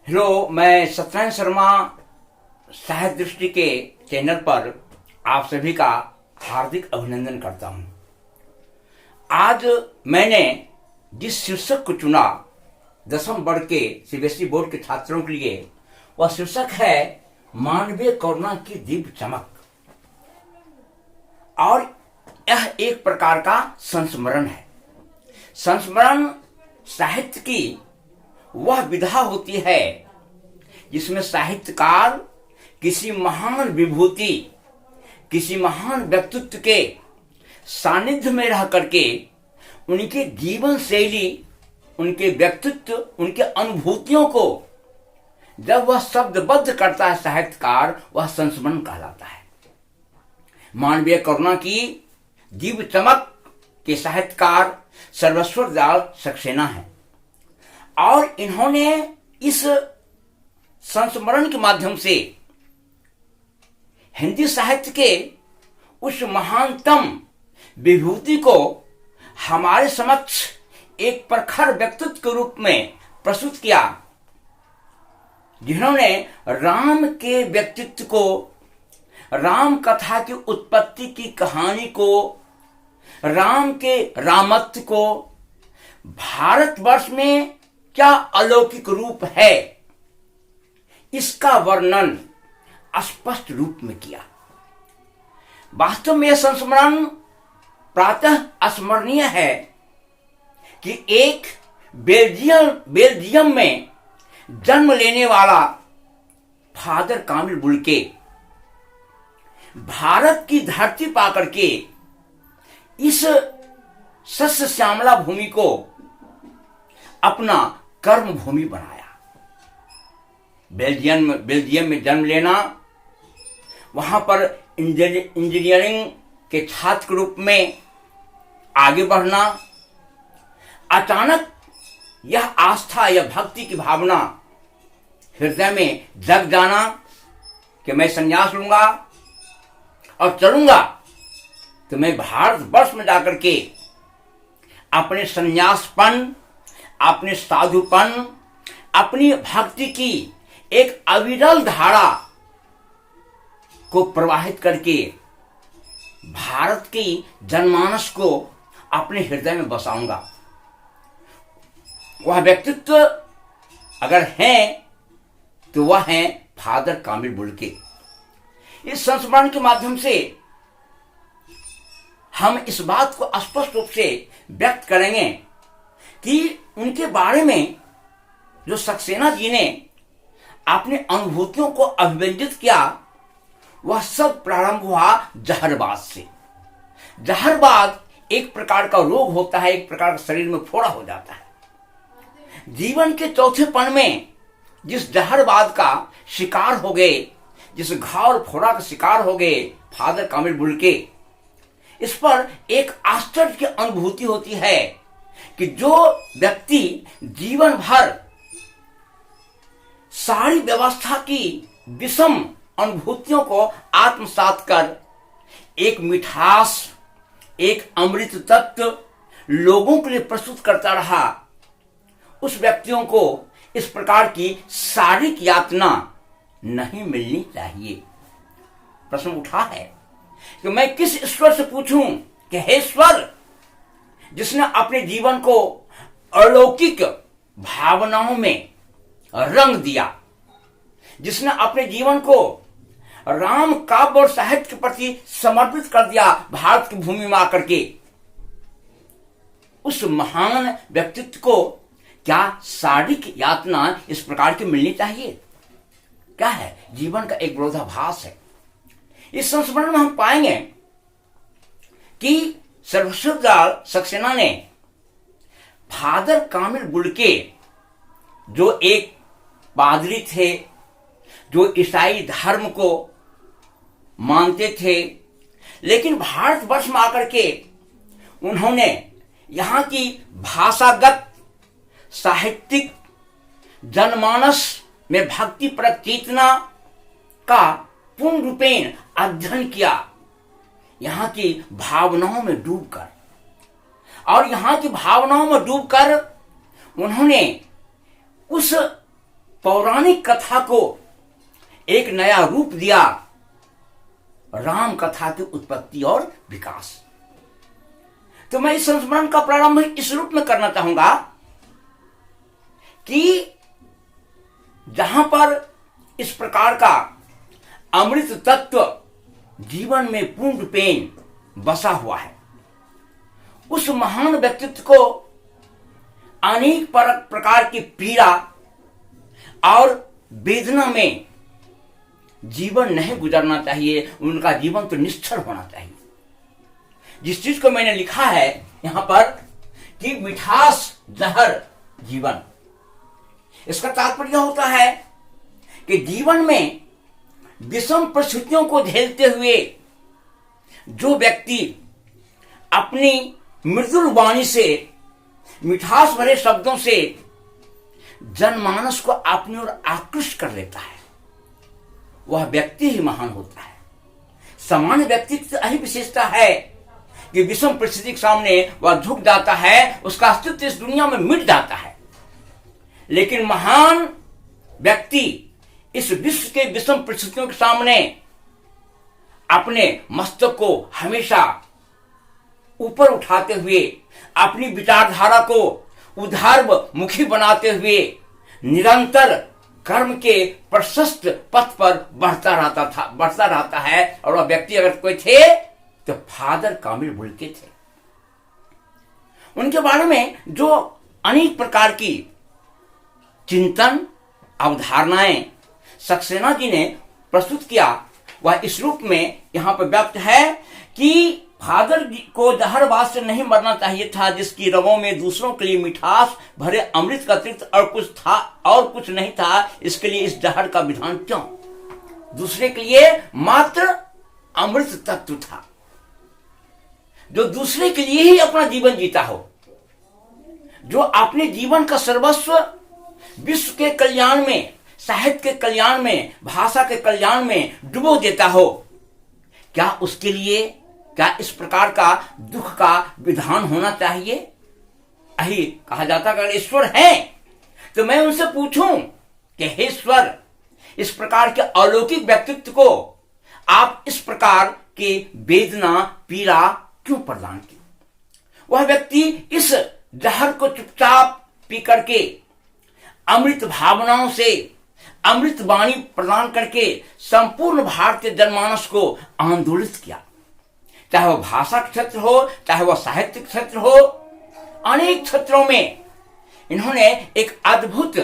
Hello, मैं सत्यनारायण शर्मा साहित्य दृष्टि के चैनल पर आप सभी का हार्दिक अभिनंदन करता हूं। आज मैंने जिस शीर्षक को चुना 10वीं वर्ग के सीबीएसई बोर्ड के छात्रों के लिए, वह शीर्षक है मानवीय करुणा की दिव्य चमक। और यह एक प्रकार का संस्मरण है। संस्मरण साहित्य की वह विधा होती है जिसमें साहित्यकार किसी महान विभूति, किसी महान व्यक्तित्व के सानिध्य में रह करके उनके जीवन शैली, उनके व्यक्तित्व, उनके अनुभूतियों को जब वह शब्दबद्ध करता है साहित्यकार, वह संस्मरण कहलाता है। मानवीय करुणा की दिव्य चमक के साहित्यकार सर्वेश्वर दयाल सक्सेना है और इन्होंने इस संस्मरण के माध्यम से हिंदी साहित्य के उस महानतम विभूति को हमारे समक्ष एक प्रखर व्यक्तित्व के रूप में प्रस्तुत किया, जिन्होंने राम के व्यक्तित्व को, राम कथा की उत्पत्ति की कहानी को, राम के रामत्व को, भारतवर्ष में क्या अलौकिक रूप है, इसका वर्णन स्पष्ट रूप में किया। वास्तव में यह संस्मरण प्रातः स्मरणीय है कि एक बेल्जियम में जन्म लेने वाला फादर कामिल बुल्के भारत की धरती पाकर के इस सस्य श्यामला भूमि को अपना कर्म भूमि बनाया। बेल्जियम में जन्म लेना, वहां पर इंजीनियरिंग के छात्र के रूप में आगे बढ़ना, अचानक यह आस्था, यह भक्ति की भावना हृदय में जग जाना कि मैं संन्यास लूंगा और चलूंगा तो मैं भारतवर्ष में जाकर के अपने संन्यासपन, अपने साधुपन, अपनी भक्ति की एक अविरल धारा को प्रवाहित करके भारत की जनमानस को अपने हृदय में बसाऊंगा। वह व्यक्तित्व अगर है तो वह है फादर कामिल बुल्के। इस संस्मरण के माध्यम से हम इस बात को स्पष्ट रूप से व्यक्त करेंगे कि उनके बारे में जो सक्सेना जी ने अपने अनुभूतियों को अभिव्यंजित किया, वह सब प्रारंभ हुआ जहरबाद से। जहरबाद एक प्रकार का रोग होता है, एक प्रकार का शरीर में फोड़ा हो जाता है। जीवन के चौथेपन में जिस जहरबाद का शिकार हो गए, जिस घाव और फोड़ा का शिकार हो गए फादर कामिल बुल्के, इस पर एक आश्चर्य की अनुभूति होती है कि जो व्यक्ति जीवन भर सारी व्यवस्था की विषम अनुभूतियों को आत्मसात कर एक मिठास, एक अमृत तत्व लोगों के लिए प्रस्तुत करता रहा, उस व्यक्तियों को इस प्रकार की शारीरिक यातना नहीं मिलनी चाहिए। प्रश्न उठा है कि मैं किस ईश्वर से पूछूं कि हे ईश्वर, जिसने अपने जीवन को अलौकिक भावनाओं में रंग दिया, जिसने अपने जीवन को राम काव्य और साहित्य के प्रति समर्पित कर दिया भारत की भूमि में आकर के, उस महान व्यक्तित्व को क्या शारीरिक यातना इस प्रकार की मिलनी चाहिए? क्या है? जीवन का एक विरोधाभास है। इस संस्मरण में हम पाएंगे कि सर्वेश्वर दयाल सक्सेना ने फादर कामिल बुल्के, जो एक पादरी थे, जो ईसाई धर्म को मानते थे, लेकिन भारतवर्ष में आकर के उन्होंने यहाँ की भाषागत, साहित्यिक, जनमानस में भक्ति परक चेतना का पूर्ण रूपेण अध्ययन किया, यहाँ की भावनाओं में डूबकर। और यहाँ की भावनाओं में डूबकर उन्होंने उस पौराणिक कथा को एक नया रूप दिया, राम कथा की उत्पत्ति और विकास। तो मैं इस संस्मरण का प्रारंभ इस रूप में करना चाहूंगा कि जहां पर इस प्रकार का अमृत तत्व जीवन में पूर्ण रूपेण बसा हुआ है, उस महान व्यक्तित्व को अनेक प्रकार की पीड़ा और वेदना में जीवन नहीं गुजरना चाहिए, उनका जीवन तो निश्चल होना चाहिए। जिस चीज को मैंने लिखा है यहां पर कि मिठास जहर जीवन, इसका तात्पर्य होता है कि जीवन में विषम परिस्थितियों को झेलते हुए जो व्यक्ति अपनी मृदुल वाणी से, मिठास भरे शब्दों से जनमानस को अपनी ओर आकृष्ट कर लेता है, वह व्यक्ति ही महान होता है। सामान्य व्यक्ति की यही विशेषता है कि विषम परिस्थिति के सामने वह झुक जाता है, उसका अस्तित्व इस दुनिया में मिट जाता है। लेकिन महान व्यक्ति इस विश्व के विषम परिस्थितियों के सामने अपने मस्तक को हमेशा ऊपर उठाते हुए, अपनी विचारधारा को उदारमुखी बनाते हुए निरंतर कर्म के प्रशस्त पथ पर बढ़ता रहता है। और वह व्यक्ति अगर कोई थे तो फादर कामिल बुल्के थे। उनके बारे में जो अनेक प्रकार की चिंतन अवधारणाएं सक्सेना जी ने प्रस्तुत किया, वह इस रूप में यहां पर व्यक्त है कि फादर को जहरबाज से नहीं मरना चाहिए था, जिसकी रगों में दूसरों के लिए मिठास भरे अमृत का अतिरिक्त और कुछ था और कुछ नहीं था। इसके लिए इस जहर का विधान क्यों? दूसरे के लिए मात्र अमृत तत्व था, जो दूसरे के लिए ही अपना जीवन जीता हो, जो अपने जीवन का सर्वस्व विश्व के कल्याण में, साहित्य के कल्याण में, भाषा के कल्याण में डुबो देता हो, क्या उसके लिए क्या इस प्रकार का दुख का विधान होना चाहिए? यही कहा जाता अगर ईश्वर है तो मैं उनसे पूछूं कि हे ईश्वर, इस प्रकार के अलौकिक व्यक्तित्व को आप इस प्रकार के वेदना पीड़ा क्यों प्रदान की? वह व्यक्ति इस जहर को चुपचाप पी करके अमृत भावनाओं से अमृत वाणी प्रदान करके संपूर्ण भारतीय जनमानस को आंदोलित किया, चाहे वह भाषा क्षेत्र हो, चाहे वह साहित्य क्षेत्र हो। अनेक क्षेत्रों में इन्होंने एक अद्भुत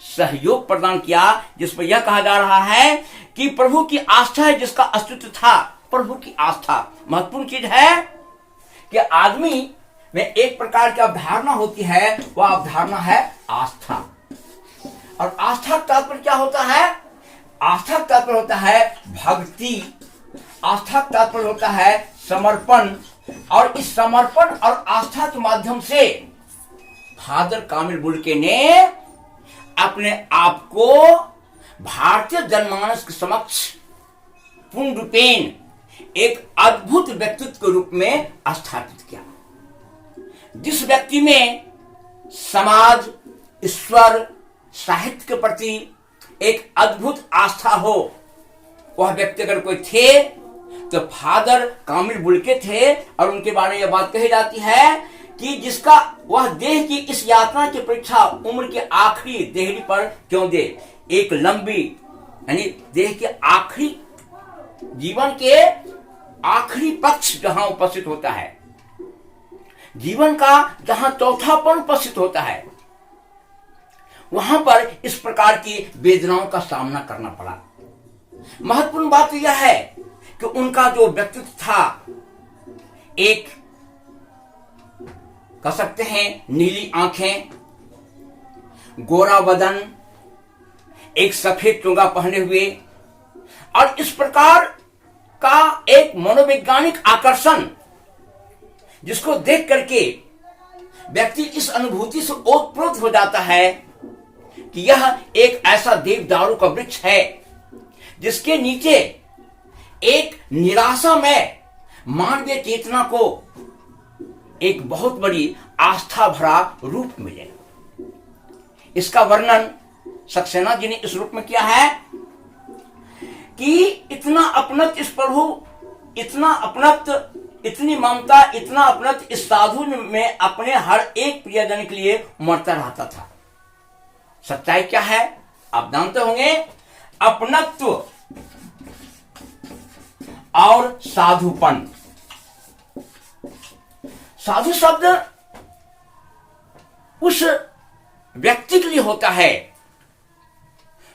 सहयोग प्रदान किया, जिसमें यह कहा जा रहा है कि प्रभु की आस्था है जिसका अस्तित्व था। प्रभु की आस्था महत्वपूर्ण चीज है कि आदमी में एक प्रकार की अवधारणा होती है, वह अवधारणा है आस्था। और आस्था का तात्पर्य क्या होता है? आस्था का तात्पर्य होता है भक्ति, आस्था का तात्पर्य होता है समर्पण। और इस समर्पण और आस्था के माध्यम से फादर कामिल बुल्के ने अपने आप को भारतीय जनमानस के समक्ष पूर्ण रूपेण एक अद्भुत व्यक्तित्व के रूप में स्थापित किया, जिस व्यक्ति में समाज, ईश्वर, साहित्य के प्रति एक अद्भुत आस्था हो। वह व्यक्ति अगर कोई थे तो फादर कामिल बुल्के थे। और उनके बारे में यह बात कही जाती है कि जिसका वह देह की इस यात्रा की परीक्षा उम्र के आखिरी देहरी पर क्यों दे। एक लंबी यानी देह के आखिरी, जीवन के आखिरी पक्ष जहां उपस्थित होता है, जीवन का जहां चौथापन उपस्थित होता है, वहां पर इस प्रकार की वेदनाओं का सामना करना पड़ा। महत्वपूर्ण बात यह है कि उनका जो व्यक्तित्व था, एक कह सकते हैं नीली आंखें, गोरा बदन, एक सफेद चोगा पहने हुए, और इस प्रकार का एक मनोवैज्ञानिक आकर्षण जिसको देख करके व्यक्ति इस अनुभूति से ओतप्रोत हो जाता है कि यह एक ऐसा देवदारू का वृक्ष है जिसके नीचे एक निराशा में मानवीय चेतना को एक बहुत बड़ी आस्था भरा रूप मिले। इसका वर्णन सक्सेना जी ने इस रूप में किया है कि इतना अपनत इस प्रभु, इतना अपनत, इतनी ममता, इतना अपनत इस साधु में अपने हर एक प्रियजन के लिए मरता रहता था। सच्चाई क्या है आप जानते होंगे, अपनत्व और साधुपन। साधु शब्द उस व्यक्ति के लिए होता है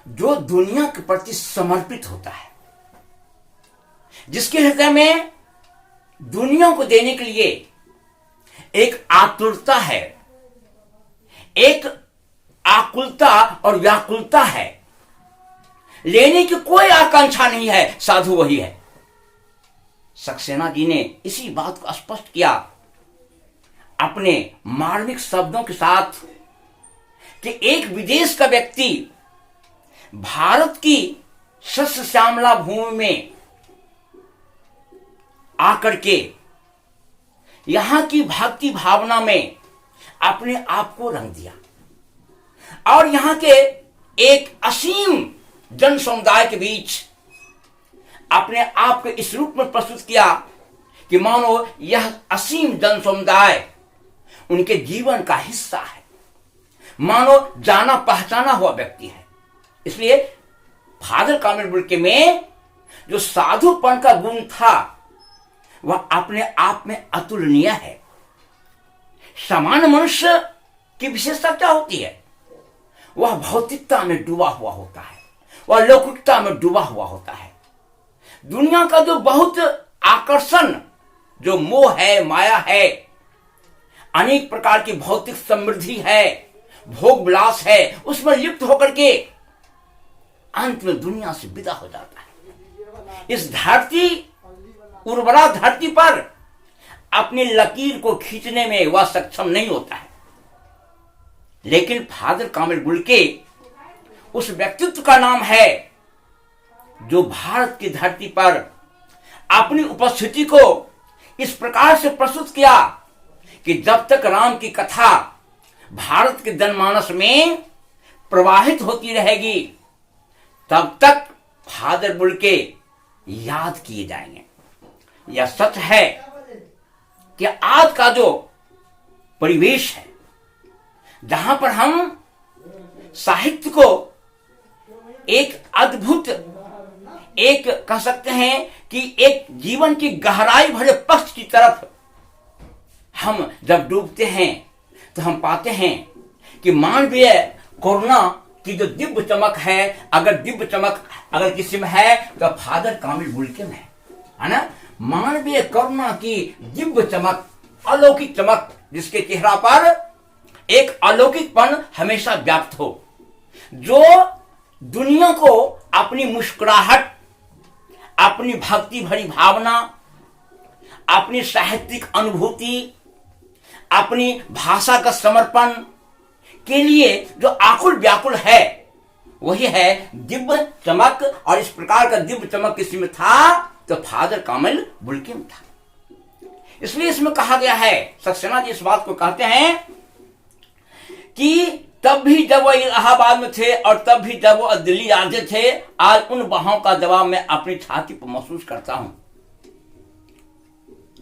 जो दुनिया के प्रति समर्पित होता है, जिसके हृदय में दुनिया को देने के लिए एक आतुरता है, एक आकुलता और व्याकुलता है, लेने की कोई आकांक्षा नहीं है। साधु वही है। सक्सेना जी ने इसी बात को स्पष्ट किया अपने मार्मिक शब्दों के साथ कि एक विदेश का व्यक्ति भारत की शस्य श्यामला भूमि में आकर के यहां की भक्ति भावना में अपने आप को रंग दिया और यहां के एक असीम जन समुदाय के बीच अपने आप को इस रूप में प्रस्तुत किया कि मानो यह असीम जन समुदाय उनके जीवन का हिस्सा है, मानो जाना पहचाना हुआ व्यक्ति है। इसलिए फादर कामिल बुल्के में जो साधुपन का गुण था वह अपने आप में अतुलनीय है। सामान्य मनुष्य की विशेषता क्या होती है? वह भौतिकता में डूबा हुआ होता है, वह लौकिकता में डूबा हुआ होता है। दुनिया का जो बहुत आकर्षण, जो मोह है, माया है, अनेक प्रकार की भौतिक समृद्धि है, भोग विलास है, उसमें लिप्त होकर के अंत में दुनिया से विदा हो जाता है। इस धरती, उर्वरा धरती पर अपनी लकीर को खींचने में वह सक्षम नहीं होता है। लेकिन फादर कामिल बुल्के उस व्यक्तित्व का नाम है जो भारत की धरती पर अपनी उपस्थिति को इस प्रकार से प्रस्तुत किया कि जब तक राम की कथा भारत के जनमानस में प्रवाहित होती रहेगी तब तक फादर बुल्के याद किए जाएंगे। यह सच है कि आज का जो परिवेश है जहां पर हम साहित्य को एक अद्भुत, एक कह सकते हैं कि एक जीवन की गहराई भरे पक्ष की तरफ हम जब डूबते हैं तो हम पाते हैं कि मानवीय करुणा की जो दिव्य चमक है, अगर दिव्य चमक अगर किसी में है तो फादर कामिल बुल्के में है ना। मानवीय करुणा की दिव्य चमक, अलौकिक चमक, जिसके चेहरा पर एक अलौकिकपन हमेशा व्याप्त हो, जो दुनिया को अपनी मुस्कुराहट, अपनी भक्ति भरी भावना, अपनी साहित्यिक अनुभूति, अपनी भाषा का समर्पण के लिए जो आकुल व्याकुल है वही है दिव्य चमक। और इस प्रकार का दिव्य चमक किसी में था तो फादर कामिल बुल्के में था। इसलिए इसमें कहा गया है, सक्सेना जी इस बात को कहते हैं कि तब भी जब वो इलाहाबाद में थे और तब भी जब वो दिल्ली आते थे, आज उन बहावों का जवाब मैं अपनी छाती पर महसूस करता हूं।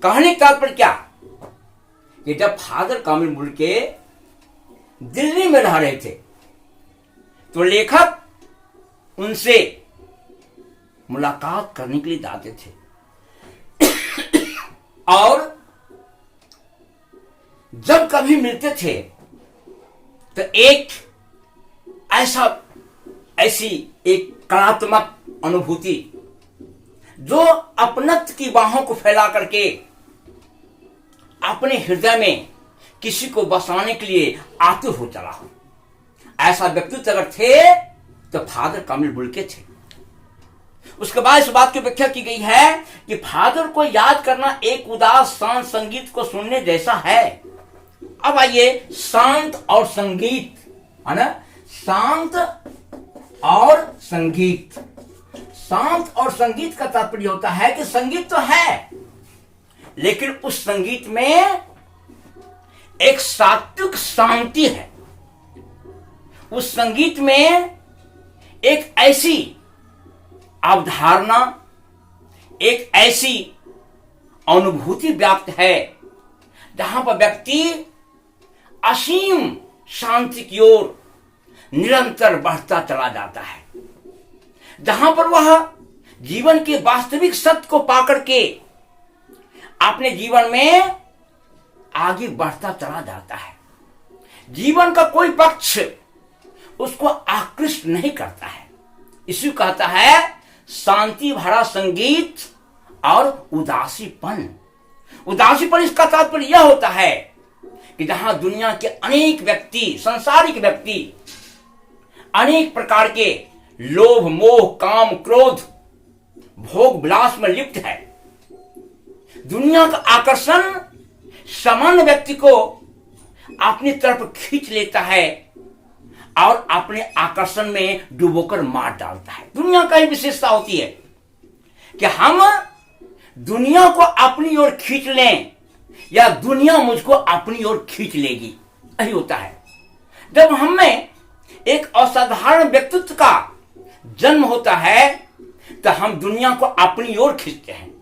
कहने का तात्पर्य क्या कि जब फादर कामिल बुल्के दिल्ली में रह रहे थे तो लेखक उनसे मुलाकात करने के लिए जाते थे और जब कभी मिलते थे तो एक ऐसी एक कलात्मक अनुभूति जो अपनत्व की बाहों को फैला करके अपने हृदय में किसी को बसाने के लिए आतुर हो चला हो, ऐसा व्यक्तित्व अगर थे तो फादर कामिल बुल्के थे। उसके बाद इस बात की व्याख्या की गई है कि फादर को याद करना एक उदास शांत संगीत को सुनने जैसा है। अब आइए, शांत और संगीत है ना, शांत और संगीत। शांत और संगीत का तात्पर्य होता है कि संगीत तो है लेकिन उस संगीत में एक सात्विक शांति है, उस संगीत में एक ऐसी अवधारणा, एक ऐसी अनुभूति व्याप्त है जहां पर व्यक्ति असीम शांति की ओर निरंतर बढ़ता चला जाता है, जहां पर वह जीवन के वास्तविक सत्य को पाकर के अपने जीवन में आगे बढ़ता चला जाता है। जीवन का कोई पक्ष उसको आकृष्ट नहीं करता है। इसी कहता है शांति भरा संगीत और उदासीपन। उदासीपन इसका तात्पर्य यह होता है कि जहां दुनिया के अनेक व्यक्ति, संसारिक व्यक्ति अनेक प्रकार के लोभ, मोह, काम, क्रोध, भोग विलास में लिप्त है, दुनिया का आकर्षण सामान्य व्यक्ति को अपनी तरफ खींच लेता है और अपने आकर्षण में डुबोकर मार डालता है। दुनिया का ही विशेषता होती है कि हम दुनिया को अपनी ओर खींच लें या दुनिया मुझको अपनी ओर खींच लेगी, यही होता है। जब हमें एक असाधारण व्यक्तित्व का जन्म होता है तो हम दुनिया को अपनी ओर खींचते हैं,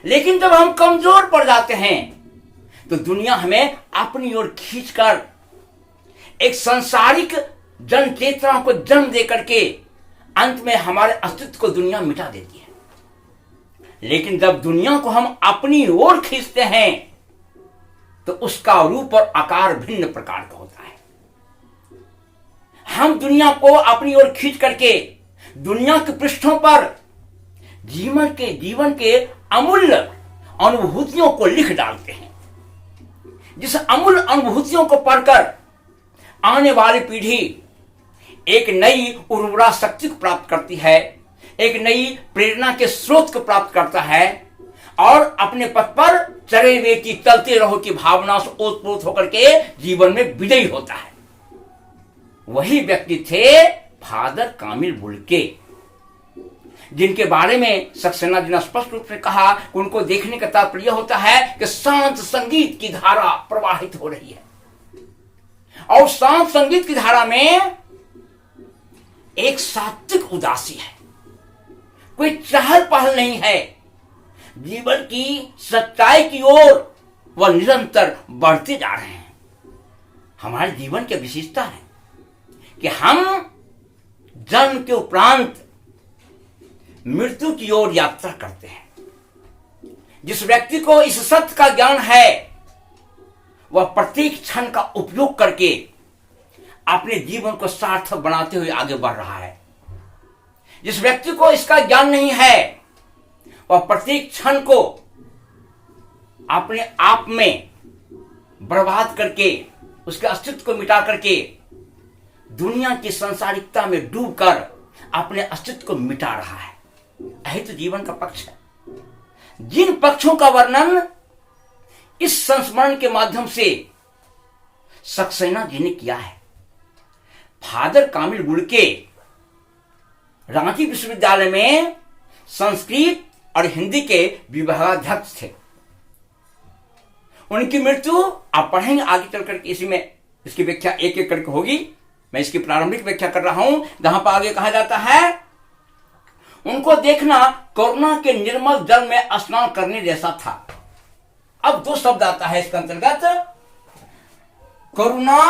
लेकिन जब हम कमजोर पड़ जाते हैं तो दुनिया हमें अपनी ओर खींचकर एक सांसारिक जन चेतना को जन्म देकर के अंत में हमारे अस्तित्व को दुनिया मिटा देती है। लेकिन जब दुनिया को हम अपनी ओर खींचते हैं तो उसका रूप और आकार भिन्न प्रकार का होता है। हम दुनिया को अपनी ओर खींच करके दुनिया के पृष्ठों पर जीवन के अमूल्य अनुभूतियों को लिख डालते हैं, जिस अमूल्य अनुभूतियों को पढ़कर आने वाली पीढ़ी एक नई उर्वरा शक्ति को प्राप्त करती है, एक नई प्रेरणा के स्रोत को प्राप्त करता है और अपने पथ पर चले हुए की चलते रहो की भावना से ओतप्रोत होकर के जीवन में विजयी होता है। वही व्यक्ति थे फादर कामिल बुल्के, जिनके बारे में सक्सेना जी ने स्पष्ट रूप से कहा कि उनको देखने का तात्पर्य होता है कि शांत संगीत की धारा प्रवाहित हो रही है और शांत संगीत की धारा में एक सात्विक उदासी है, कोई चहल पहल नहीं है, जीवन की सच्चाई की ओर वह निरंतर बढ़ते जा रहे हैं। हमारे जीवन की विशेषता है कि हम जन्म के उपरांत मृत्यु की ओर यात्रा करते हैं। जिस व्यक्ति को इस सत्य का ज्ञान है वह प्रत्येक क्षण का उपयोग करके अपने जीवन को सार्थक बनाते हुए आगे बढ़ रहा है। जिस व्यक्ति को इसका ज्ञान नहीं है वह प्रत्येक क्षण को अपने आप में बर्बाद करके, उसके अस्तित्व को मिटा करके दुनिया की सांसारिकता में डूबकर अपने अस्तित्व को मिटा रहा है। यही तो जीवन का पक्ष है। जिन पक्षों का वर्णन इस संस्मरण के माध्यम से सक्सेना जी ने किया है, फादर कामिल बुल्के रांची विश्वविद्यालय में संस्कृत और हिंदी के विभागाध्यक्ष थे। उनकी मृत्यु आप पढ़ेंगे आगे चलकर के, इसी में इसकी व्याख्या एक एक करके होगी। मैं इसकी प्रारंभिक व्याख्या कर रहा हूं जहां पर आगे कहा जाता है उनको देखना करुणा के निर्मल जल में स्नान करने जैसा था। अब दो शब्द आता है इसके अंतर्गत, करुणा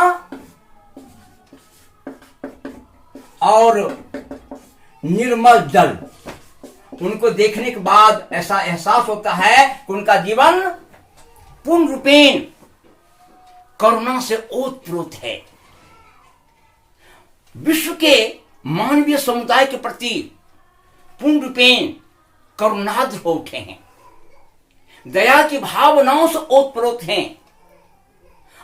और निर्मल जल। उनको देखने के बाद ऐसा एहसास होता है कि उनका जीवन पूर्ण रूपेण करुणा से ओतप्रोत है। विश्व के मानवीय समुदाय के प्रति पूर्ण रूपेण करुणाद्र हो उठे हैं, दया की भावनाओं से ओतप्रोत हैं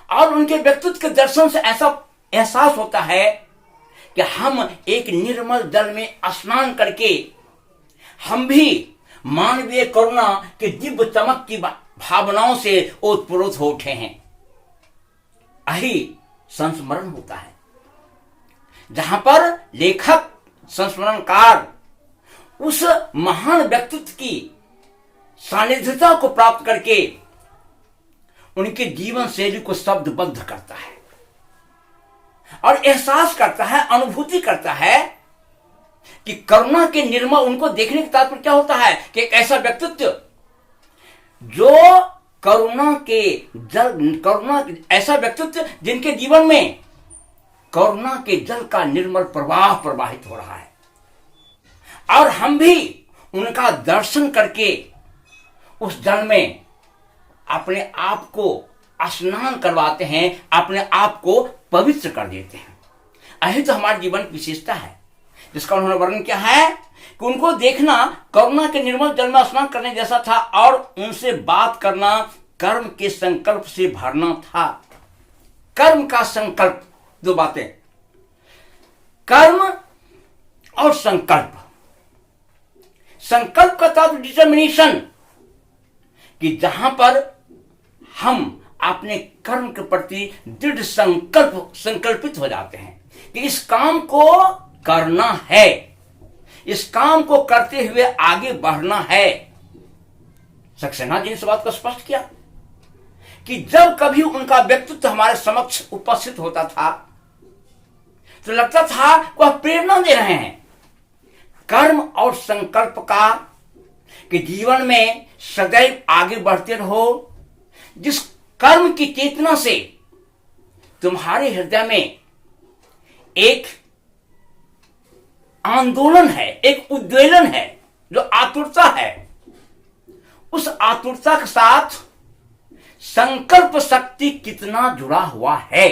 और उनके व्यक्तित्व के दर्शन से ऐसा एहसास होता है कि हम एक निर्मल जल में स्नान करके हम भी मानवीय करुणा के दिव्य चमक की भावनाओं से ओतप्रोत हो उठे हैं। यही संस्मरण होता है जहां पर लेखक संस्मरणकार उस महान व्यक्तित्व की सानिध्यता को प्राप्त करके उनके जीवन शैली को शब्दबद्ध करता है। और एहसास करता है, अनुभूति करता है कि करुणा के निर्मल, उनको देखने का तात्पर्य क्या होता है कि एक ऐसा व्यक्तित्व जो ऐसा व्यक्तित्व जिनके जीवन में करुणा के जल का निर्मल प्रवाह प्रवाहित हो रहा है, और हम भी उनका दर्शन करके उस जल में अपने आप को स्नान करवाते हैं, अपने आप को पवित्र कर देते हैं। यही तो हमारे जीवन की विशेषता है, जिसका उन्होंने वर्णन किया है कि उनको देखना करुणा के निर्मल जल में स्नान करने जैसा था, और उनसे बात करना कर्म के संकल्प से भरना था। कर्म का संकल्प, दो बातें, कर्म और संकल्प। संकल्प का था डिटर्मिनेशन, कि जहां पर हम अपने कर्म के प्रति दृढ़ संकल्पित हो जाते हैं कि इस काम को करना है, इस काम को करते हुए आगे बढ़ना है। सक्सेना जी ने इस बात को स्पष्ट किया कि जब कभी उनका व्यक्तित्व हमारे समक्ष उपस्थित होता था तो लगता था वह प्रेरणा दे रहे हैं कर्म और संकल्प का, कि जीवन में सदैव आगे बढ़ते रहो। जिस कर्म की चेतना से तुम्हारे हृदय में एक आंदोलन है, एक उद्वेलन है, जो आतुरता है, उस आतुरता के साथ संकल्प शक्ति कितना जुड़ा हुआ है।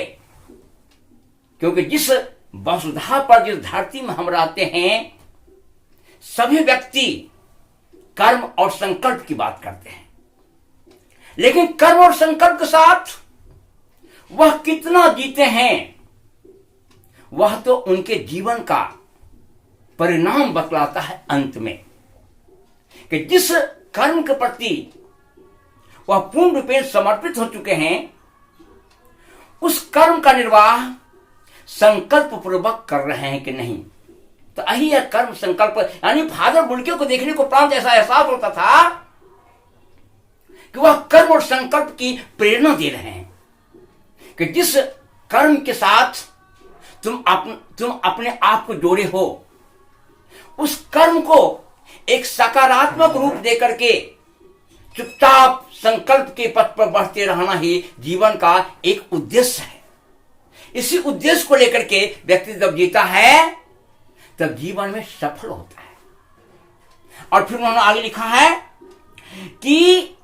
क्योंकि जिस वसुधा पर, जिस धरती में हम रहते हैं, सभी व्यक्ति कर्म और संकल्प की बात करते हैं, लेकिन कर्म और संकल्प के साथ वह कितना जीते हैं, वह तो उनके जीवन का परिणाम बतलाता है अंत में। कि जिस कर्म के प्रति वह पूर्ण रूपेण समर्पित हो चुके हैं, उस कर्म का निर्वाह संकल्प पूर्वक कर रहे हैं कि नहीं। तो यही है कर्म संकल्प। यानी फादर बुल्के को देखने को प्रांत ऐसा एहसास होता था कि वह कर्म और संकल्प की प्रेरणा दे रहे हैं, कि जिस कर्म के साथ तुम अपने आप को जोड़े हो, उस कर्म को एक सकारात्मक रूप दे करके चुपचाप संकल्प के पथ पर बढ़ते रहना ही जीवन का एक उद्देश्य है। इसी उद्देश्य को लेकर के व्यक्ति जब जीता है तब जीवन में सफल होता है। और फिर उन्होंने आगे लिखा है कि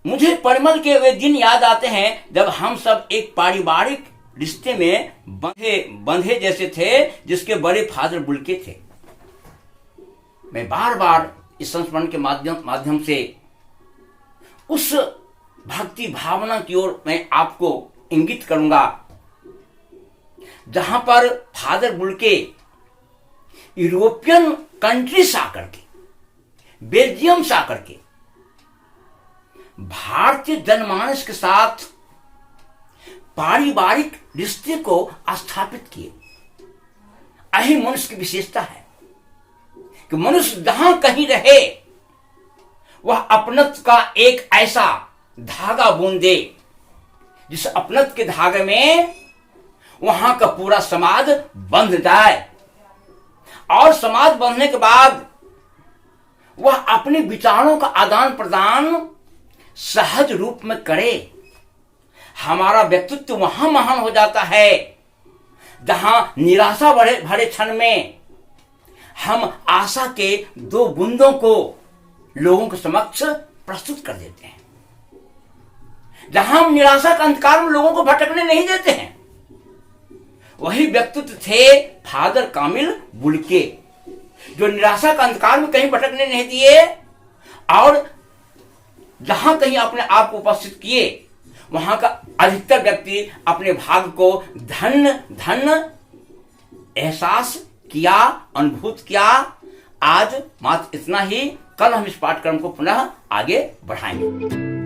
मुझे परिमल के वे दिन याद आते हैं जब हम सब एक पारिवारिक रिश्ते में बंधे जैसे थे, जिसके बड़े फादर बुल्के थे। मैं बार बार इस संस्मरण के माध्यम से उस भक्ति भावना की ओर मैं आपको इंगित करूंगा, जहां पर फादर बुल्के यूरोपियन कंट्री से आकर के, बेल्जियम से आकर के भारतीय जनमानस के साथ पारिवारिक रिश्ते को स्थापित किए। यही मनुष्य की विशेषता है कि मनुष्य जहां कहीं रहे, वह अपनत्व का एक ऐसा धागा बूंदे, जिस अपनत्व के धागे में वहां का पूरा समाज बंध जाए, और समाज बंधने के बाद वह अपने विचारों का आदान प्रदान सहज रूप में करे। हमारा व्यक्तित्व वहां महान हो जाता है जहां निराशा भरे क्षण में हम आशा के दो बूंदों को लोगों के समक्ष प्रस्तुत कर देते हैं, जहां हम निराशा का अंधकार में लोगों को भटकने नहीं देते हैं। वही व्यक्तित्व थे फादर कामिल बुल्के, जो निराशा का अंधकार में कहीं भटकने नहीं दिए, और जहां कहीं अपने आप को उपस्थित किए, वहां का अधिकतर व्यक्ति अपने भाग्य को धन्य एहसास किया, अनुभूत किया। आज मात्र इतना ही। कल हम इस पाठ्यक्रम को पुनः आगे बढ़ाएंगे।